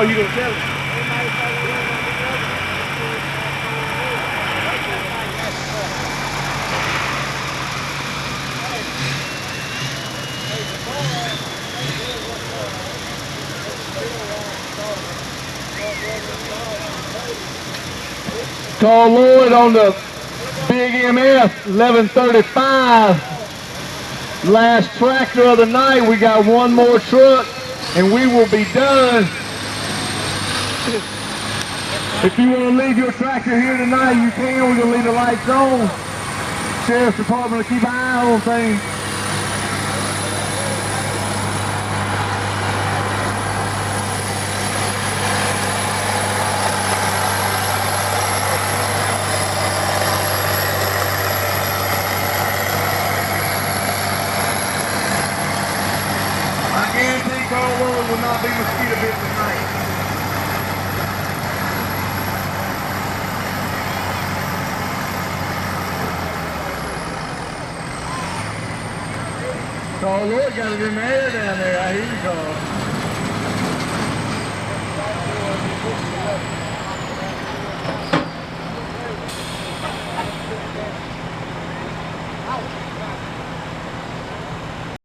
Oh, you gonna tell him? Carl Lloyd on the Big MF 1135. Last tractor of the night. We got one more truck and we will be done. If you want to leave your tractor here tonight, you can. We're going to leave the lights on. Sheriff's Department will keep an eye on things. I guarantee Carl Lloyd will not be mosquito bit tonight. Carl Lloyd got it in the air down there. I hear you, Carl.